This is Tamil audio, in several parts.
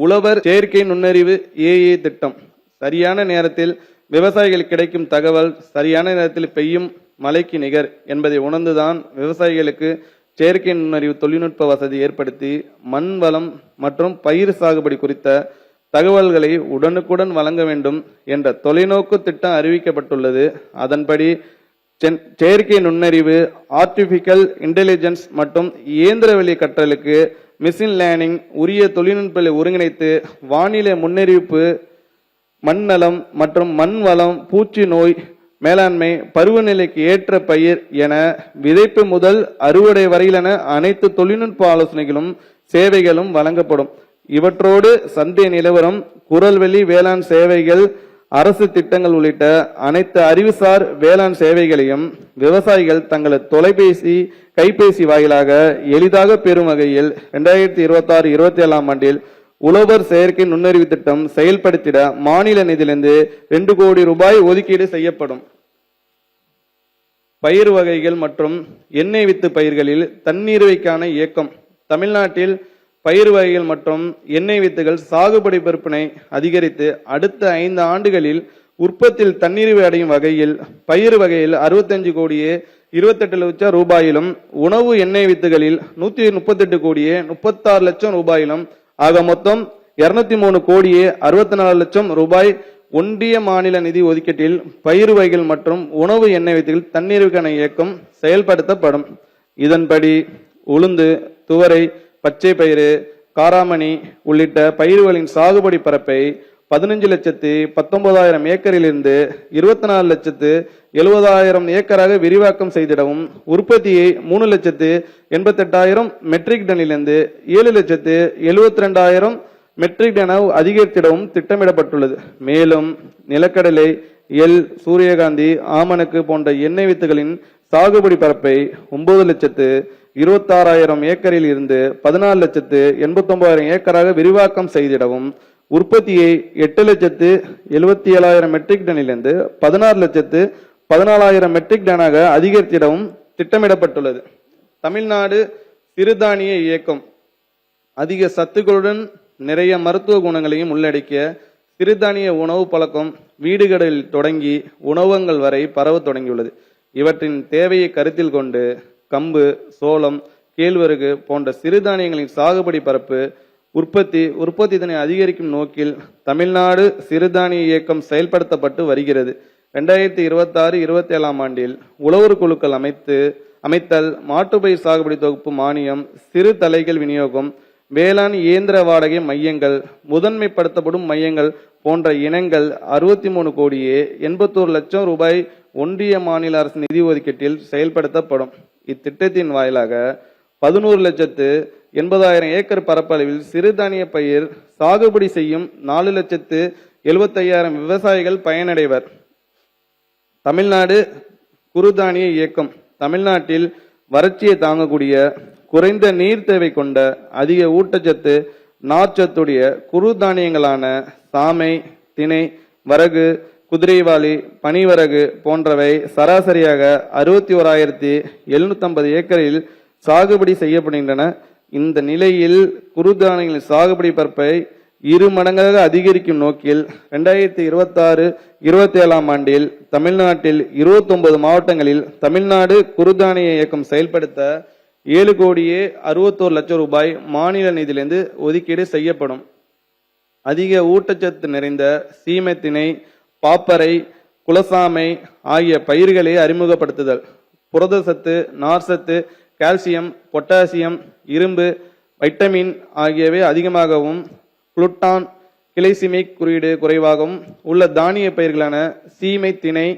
உழவர் செயற்கை நுண்ணறிவு ஏஏ திட்டம். சரியான நேரத்தில் விவசாயிகளுக்கு கிடைக்கும் தகவல் சரியான நேரத்தில் பெய்யும் மழைக்கு நிகர் என்பதை உணர்ந்துதான் விவசாயிகளுக்கு செயற்கை நுண்ணறிவு தொழில்நுட்ப வசதி ஏற்படுத்தி மண் வளம் மற்றும் பயிர் சாகுபடி குறித்த தகவல்களை உடனுக்குடன் வழங்க வேண்டும் என்ற தொலைநோக்கு திட்டம் அறிவிக்கப்பட்டுள்ளது. அதன்படி செயற்கை நுண்ணறிவு, ஆர்டிபிஷியல் இன்டெலிஜென்ஸ் மற்றும் இயந்திரவழி கற்றலுக்கு மிஷின் லேர்னிங் உரிய தொழில்நுட்பங்களை ஒருங்கிணைத்து வானிலை முன்னறிவிப்பு, மண்ணலம் மற்றும் மண் வளம், பூச்சி நோய் மேலாண்மை, பருவநிலைக்கு ஏற்ற பயிர் என விதைப்பு முதல் அறுவடை வரையிலான அனைத்து தொழில்நுட்ப ஆலோசனைகளும் சேவைகளும் வழங்கப்படும். இவற்றோடு சந்தை நிலவரம், குரல்வெளி வேளாண் சேவைகள், அரசு திட்டங்கள் உள்ளிட்ட அனைத்து அறிவுசார் வேளாண் சேவைகளையும் விவசாயிகள் தங்களது தொலைபேசி, கைபேசி வாயிலாக எளிதாக பெறும் வகையில் 2026-27 ஆண்டில் உழவர் செயற்கை நுண்ணறிவு திட்டம் செயல்படுத்திட மாநில நிதியிலிருந்து 2 கோடி ரூபாய் ஒதுக்கீடு செய்யப்படும். பயிர் வகைகள் மற்றும் எண்ணெய் வித்து பயிர்களில் தன்னிறைவுக்கான இயக்கம். தமிழ்நாட்டில் பயிர் வகைகள் மற்றும் எண்ணெய் வித்துகள் சாகுபடி விற்பனை அதிகரித்து அடுத்த 5 ஆண்டுகளில் உற்பத்தியில் தன்னிறைவு அடையும் வகையில் பயிர் வகையில் 65 கோடியே 28 லட்சம் ரூபாயிலும், உணவு எண்ணெய் வித்துகளில் 138 கோடியே 36 லட்சம் ரூபாயிலும் ஆக மொத்தம் 203 கோடியே 64 லட்சம் ரூபாய் ஒன்றிய மாநில நிதி ஒதுக்கீட்டில் பயிர் வகைகள் மற்றும் உணவு எண்ணெய் வித்துகள் தன்னிறைவுக்கான இயக்கம் செயல்படுத்தப்படும். இதன்படி உளுந்து, துவரை, பச்சை பயிறு, காராமணி உள்ளிட்ட பயிர்களின் சாகுபடி பரப்பை 15,19,000 ஏக்கரிலிருந்து 24,70,000 ஏக்கராக விரிவாக்கம் செய்திடவும், உற்பத்தியை 3,88,000 மெட்ரிக் டனிலிருந்து 7,72,000 மெட்ரிக் டன் அதிகரித்திடவும் திட்டமிடப்பட்டுள்ளது. மேலும் நிலக்கடலை, எள், சூரியகாந்தி, ஆமணக்கு போன்ற எண்ணெய் வித்துகளின் சாகுபடி பரப்பை 9,26,000 ஏக்கரில் இருந்து 14,89,000 ஏக்கராக விரிவாக்கம் செய்திடவும், உற்பத்தியை 8,77,000 மெட்ரிக் டனிலிருந்து 16,14,000 மெட்ரிக் டனாக அதிகரித்திடவும் திட்டமிடப்பட்டுள்ளது. தமிழ்நாடு சிறுதானிய இயக்கம். அதிக சத்துக்களுடன் நிறைய மருத்துவ குணங்களையும் உள்ளடக்கிய சிறுதானிய உணவு பழக்கம் வீடுகளில் தொடங்கி உணவகங்கள் வரை பரவ தொடங்கியுள்ளது. இவற்றின் தேவையை கருத்தில் கொண்டு கம்பு, சோளம், கேழ்வரகு போன்ற சிறுதானியங்களின் சாகுபடி பரப்பு உற்பத்தி தினை அதிகரிக்கும் நோக்கில் தமிழ்நாடு சிறுதானிய இயக்கம் செயல்படுத்தப்பட்டு வருகிறது. 2026-27 ஆண்டில் உழவர் குழுக்கள் அமைத்தல், மாட்டுப்பயிர் சாகுபடி தொகுப்பு மானியம், சிறு தலைகள் விநியோகம், வேளாண் இயந்திர வாடகை மையங்கள், முதன்மைப்படுத்தப்படும் மையங்கள் போன்ற இனங்கள் 63 கோடியே 81 லட்சம் ரூபாய் ஒன்றிய மாநில அரசு நிதி ஒதுக்கீட்டில் செயல்படுத்தப்படும். இத்திட்டத்தின் வாயிலாக 11,80,000 ஏக்கர் பரப்பளவில் சிறுதானிய பயிர் சாகுபடி செய்யும் 4,75,000 விவசாயிகள் பயனடைவர். தமிழ்நாடு குறுதானிய இயக்கம். தமிழ்நாட்டில் வறட்சியை தாங்கக்கூடிய குறைந்த நீர் தேவை கொண்ட அதிக ஊட்டச்சத்து நார்ச்சத்துடைய குறுதானியங்களான சாமை, திணை, வரகு, குதிரைவாளி, பனிவரகு போன்றவை சராசரியாக 61,750 ஏக்கரில் சாகுபடி செய்யப்படுகின்றன. இந்த நிலையில் குறுதானியங்களின் சாகுபடி பரப்பை 2 மடங்காக அதிகரிக்கும் நோக்கில் 2026-27 ஆண்டில் தமிழ்நாட்டில் 29 மாவட்டங்களில் தமிழ்நாடு குறுதானிய இயக்கம் செயல்படுத்த 7 கோடியே 61 லட்சம் ரூபாய் மாநில நிதியிலிருந்து ஒதுக்கீடு செய்யப்படும். அதிக ஊட்டச்சத்து நிறைந்த சீமை திணை, பாப்பரை, குலசாமை ஆகிய பயிர்களை அறிமுகப்படுத்துதல். புரதச்சத்து, நார்சத்து, கால்சியம், பொட்டாசியம், இரும்பு, வைட்டமின் ஆகியவை அதிகமாகவும் குளுட்டான், கிளைசிமிக் குறியீடு குறைவாகவும் உள்ள தானிய பயிர்களான சீமை திணை,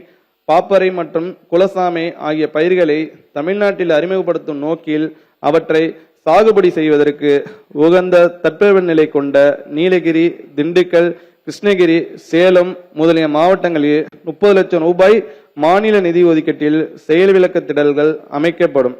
பாப்பரை மற்றும் குலசாமை ஆகிய பயிர்களை தமிழ்நாட்டில் அறிமுகப்படுத்தும் நோக்கில் அவற்றை சாகுபடி செய்வதற்கு உகந்த தட்பவெப்பநிலை கொண்ட நீலகிரி, திண்டுக்கல், கிருஷ்ணகிரி, சேலம் முதலிய மாவட்டங்களில் 30 லட்சம் ரூபாய் மாநில நிதி ஒதுக்கீட்டில் செயல் விளக்க திடல்கள் அமைக்கப்படும்.